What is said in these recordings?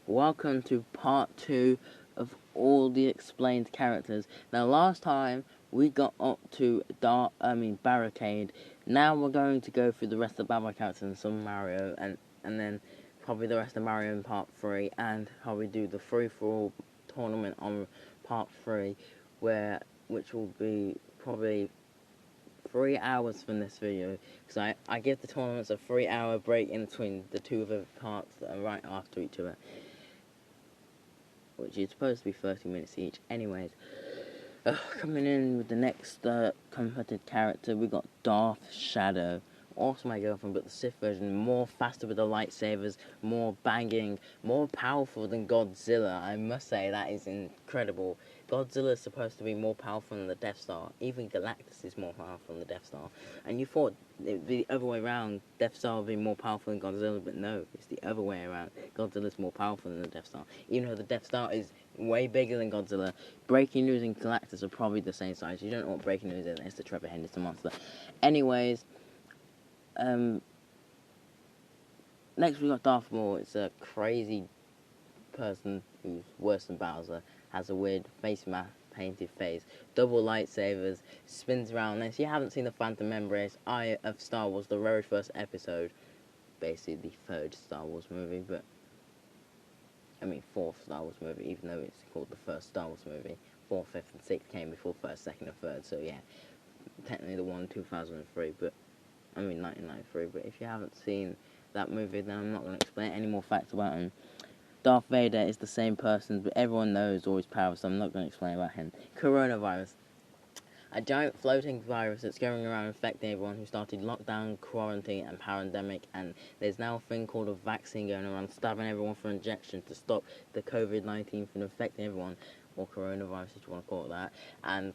Welcome to part 2 of all the explained characters. Now, last time we got up to Barricade. Now we're going to go through the rest of the Batman characters and some Mario, and then probably the rest of Mario in part 3, and probably do the free-for-all tournament on part 3, which will be probably 3 hours from this video, because I give the tournaments a 3-hour break in between the two of the parts that are right after each other, which is supposed to be 30 minutes each. Anyways, coming in with the next competitive character, we got Darth Shadow. Also my girlfriend, but the Sith version, more faster with the lightsabers, more banging, more powerful than Godzilla. I must say, that is incredible. Godzilla is supposed to be more powerful than the Death Star. Even Galactus is more powerful than the Death Star. And you thought it would be the other way around, Death Star would be more powerful than Godzilla, but no, it's the other way around. Godzilla's more powerful than the Death Star. Even though the Death Star is way bigger than Godzilla, Breaking News and Galactus are probably the same size. You don't know what Breaking News is, it's the Trevor Henderson monster. Anyways, next we got Darth Maul. It's a crazy person who's worse than Bowser, has a weird face mask, painted face, double lightsabers, spins around. And if you haven't seen the Phantom Menace, Eye of Star Wars, the very first episode, basically the third Star Wars movie, fourth Star Wars movie, even though it's called the first Star Wars movie. 4th, 5th, and 6th came before 1st, 2nd, and 3rd, so yeah, technically the one in 2003, 1993, but if you haven't seen that movie, then I'm not going to explain any more facts about him. Darth Vader is the same person, but everyone knows all his powers, so I'm not going to explain about him. Coronavirus. A giant floating virus that's going around infecting everyone, who started lockdown, quarantine, and pandemic, and there's now a thing called a vaccine going around, stabbing everyone for injection to stop the COVID-19 from infecting everyone, or coronavirus if you want to call it that, and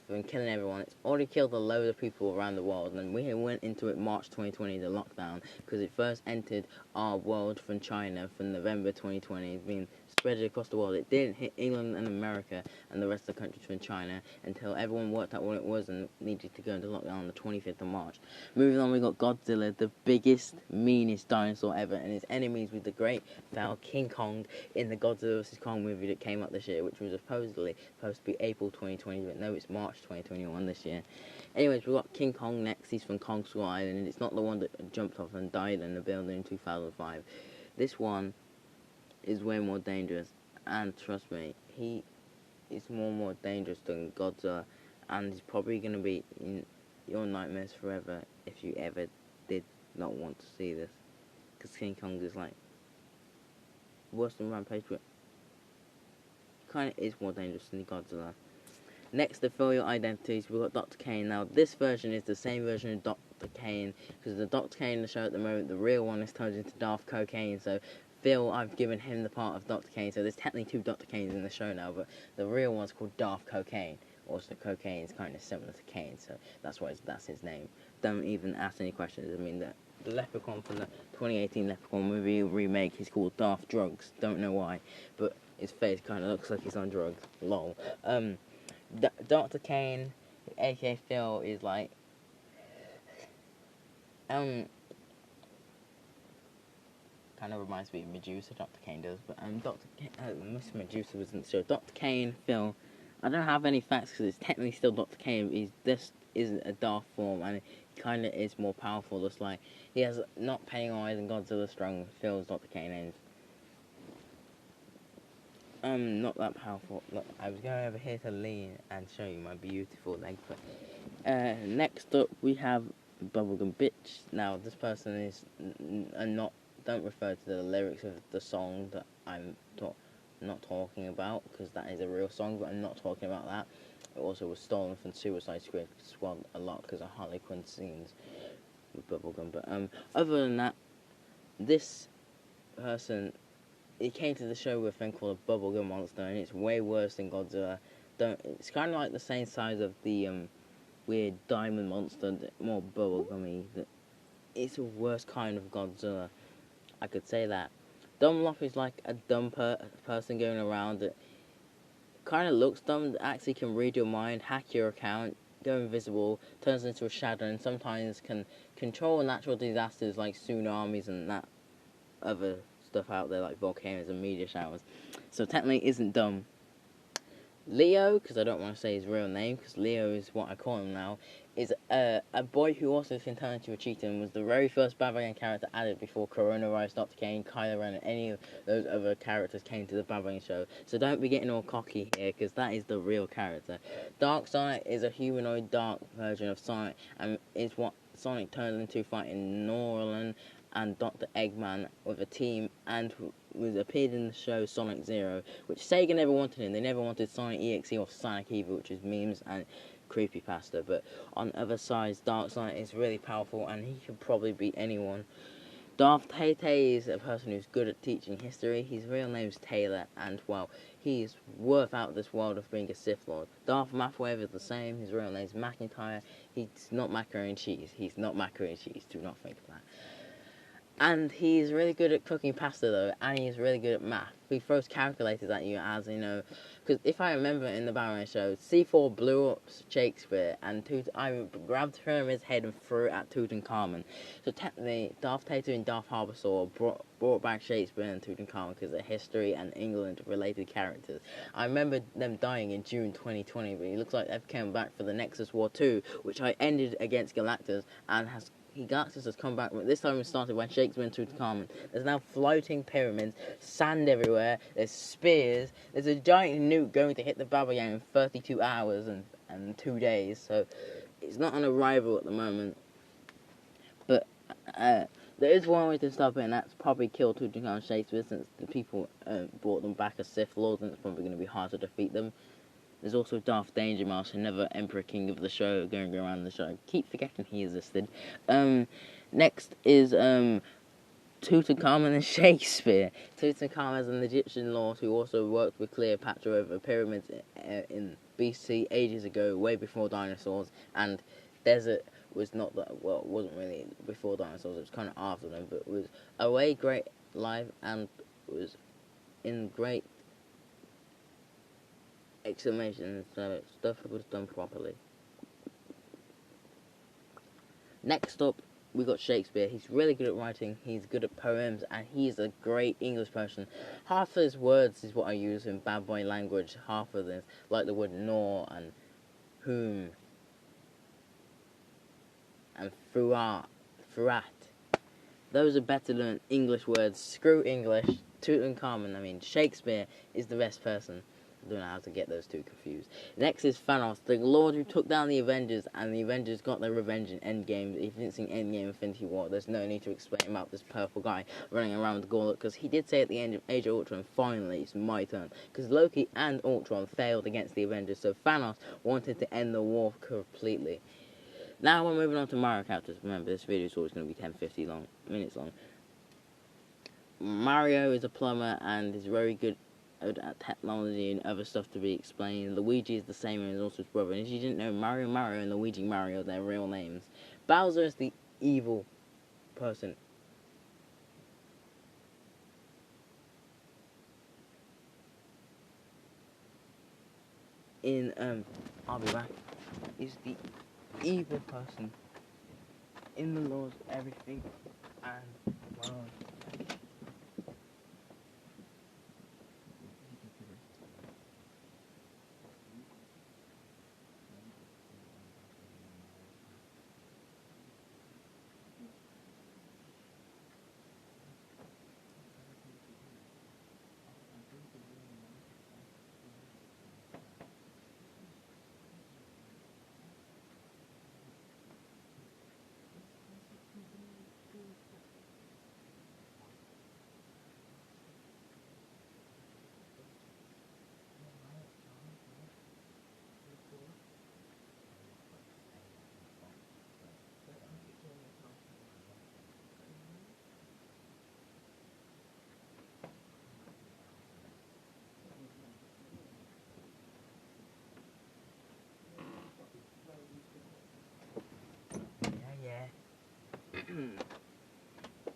from killing everyone. It's already killed a load of people around the world, and we went into it March 2020, the lockdown, because it first entered our world from China from November 2020. It's been spread across the world. It didn't hit England and America and the rest of the countries from China until everyone worked out what it was and needed to go into lockdown on the 25th of March. Moving on, we got Godzilla, the biggest, meanest dinosaur ever, and his enemies with the great foul King Kong in the Godzilla vs. Kong movie that came out this year, which was supposedly supposed to be April 2020, but no, it's March 2021 this year. Anyways, we got King Kong next. He's from Kong Skull Island, and it's not the one that jumped off and died in the building in 2005. This one is way more dangerous, and trust me, he is more dangerous than Godzilla, and he's probably going to be in your nightmares forever if you ever did not want to see this, because King Kong is like worse than Rampage, but kind of is more dangerous than Godzilla. Next, to fill your identities, we've got Dr. Kane. Now, this version is the same version of Dr. Kane, because the Dr. Kane in the show at the moment, the real one is turned into Darth Cocaine, so Phil, I've given him the part of Dr. Kane, so there's technically 2 Dr. Kanes in the show now, but the real one's called Darth Cocaine. Also, cocaine is kind of similar to Kane, so that's his name. Don't even ask any questions. I mean, the Leprechaun from the 2018 Leprechaun movie remake is called Darth Drugs. Don't know why, but his face kind of looks like he's on drugs. Lol. Dr. Kane, aka Phil, is like, kind of reminds me of Medusa, Dr. Kane does, but Miss Medusa was in the show. Dr. Kane, Phil, I don't have any facts because it's technically still Dr. Kane, but this isn't a Darth form, and he kind of is more powerful, just like, he has not Pennywise and Godzilla strong, Phil's Dr. Kane is. Not that powerful. Look, I was going over here to lean and show you my beautiful leg, but next up we have Bubblegum Bitch. Now, this person is don't refer to the lyrics of the song that I'm not talking about, because that is a real song, but I'm not talking about that. It also was stolen from Suicide Squad a lot because of Harley Quinn scenes with Bubblegum. But other than that, this person, he came to the show with a thing called a bubblegum monster, and it's way worse than Godzilla. It's kind of like the same size of the weird diamond monster, more bubblegummy. It's a worse kind of Godzilla. I could say that. Dumbluff is like a dumb person going around that kind of looks dumb, that actually can read your mind, hack your account, go invisible, turns into a shadow, and sometimes can control natural disasters like tsunamis and that other stuff out there like volcanoes and meteor showers. So technically it isn't dumb. Leo, because I don't want to say his real name, because Leo is what I call him now, is a boy who also can turn into a cheetah and was the very first Barbarian character added before Coronavirus, Dr. Kane, Kylo Ren, and any of those other characters came to the Barbarian show. So don't be getting all cocky here, because that is the real character. Dark Sonic is a humanoid dark version of Sonic, and is what Sonic turned into fighting Norlan and Dr. Eggman with a team, and was appeared in the show Sonic Zero, which Sega never wanted him. They never wanted Sonic EXE or Sonic Evil, which is memes and creepypasta. But on the other side, Dark Sonic is really powerful, and he can probably beat anyone. Darth Tay is a person who's good at teaching history. His real name's Taylor, and well, he's worth out of this world of being a Sith Lord. Darth Mathwave is the same. His real name's McIntyre. He's not macaroni and cheese. He's not macaroni and cheese. Do not think of that. And he's really good at cooking pasta, though, and he's really good at math. He throws calculators at you, as you know. Because if I remember in the Batman show, C4 blew up Shakespeare, and I grabbed his head and threw it at Tutankhamun. So technically, Darth Tato and Darth Harbisor brought back Shakespeare and Tutankhamun because they're history and England-related characters. I remember them dying in June 2020, but it looks like they've come back for the Nexus War 2, which I ended against Galactus, and Galactus has come back, but this time it started when Shakespeare and Tutankhamun. There's now floating pyramids, sand everywhere, there's spears, there's a giant nuke going to hit the Baba Yang in 32 hours and 2 days, so it's not on arrival at the moment. But there is one way to stop it, and that's probably kill Tutankhamun and Shakespeare, since the people brought them back as Sith Lords, and it's probably going to be hard to defeat them. There's also Darth Danger Mouse, another Emperor King of the show, going around the show. I keep forgetting he existed. Next is Tutankhamun and Shakespeare. Tutankhamun is an Egyptian lord who also worked with Cleopatra over pyramids in BC ages ago, way before dinosaurs, and desert was not that, well, it wasn't really before dinosaurs, it was kind of after them, but it was a way great life and was in great exclamation, so stuff was done properly. Next up, we got Shakespeare. He's really good at writing, he's good at poems, and he's a great English person. Half of his words is what I use in bad boy language, half of this, like the word nor and whom and throughout. Those are better than English words. Screw English. Tutankhamun, Shakespeare is the best person. I don't know how to get those two confused. Next is Thanos, the lord who took down the Avengers, and the Avengers got their revenge in Endgame. If you didn't see Endgame Infinity War, there's no need to explain about this purple guy running around with Gauntlet, because he did say at the end of Age of Ultron, finally, it's my turn. Because Loki and Ultron failed against the Avengers, so Thanos wanted to end the war completely. Now we're moving on to Mario characters. Remember, this video is always going to be 10-50 minutes long. Mario is a plumber and is very good at technology and other stuff to be explained. Luigi is the same and is also his brother. And as you didn't know, Mario and Luigi Mario, their real names. Bowser is the evil person. I'll be back. Is the evil person in the laws of everything and the world.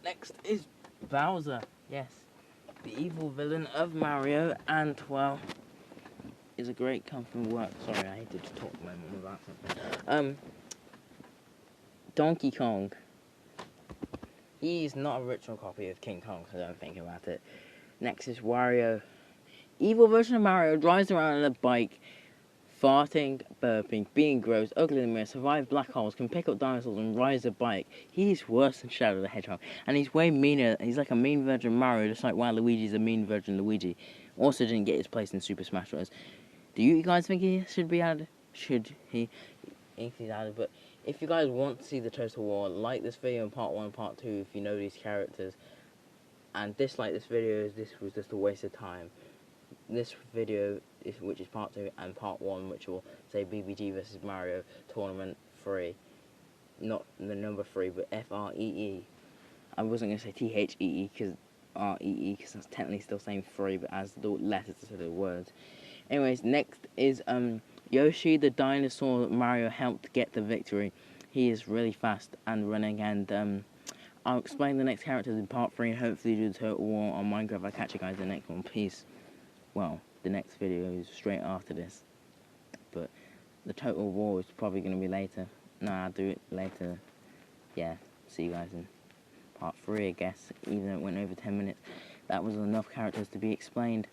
Next is Bowser, yes, the evil villain of Mario, and well, is a great company work. Sorry, I hated to talk to my mum about something. Donkey Kong. He's not a original copy of King Kong, so don't think about it. Next is Wario. Evil version of Mario drives around on a bike, farting, burping, being gross, ugly in the mirror, survive black holes, can pick up dinosaurs and ride a bike. He's worse than Shadow the Hedgehog, and he's way meaner. He's like a mean version of Mario, just like Waluigi's a mean version of Luigi. Also didn't get his place in Super Smash Bros. Do you guys think he should be added? Should he? If he's added, but if you guys want to see the Total War, like this video in part 1 and part 2 if you know these characters, and dislike this video as this was just a waste of time. This video, which is part 2, and part 1, which will say BBG vs Mario Tournament 3. Not the number 3, but FREE. I wasn't going to say THEE, because REE, because that's technically still saying 3, but as the letters instead of the words. Anyways, next is Yoshi the dinosaur that Mario helped get the victory. He is really fast and running, and I'll explain the next characters in part 3 and hopefully do the Total War on Minecraft. I'll catch you guys in the next one. Peace. Well, the next video is straight after this. But the Total War is probably going to be later. No, I'll do it later. Yeah, see you guys in part 3, I guess. Even though it went over 10 minutes. That was enough characters to be explained.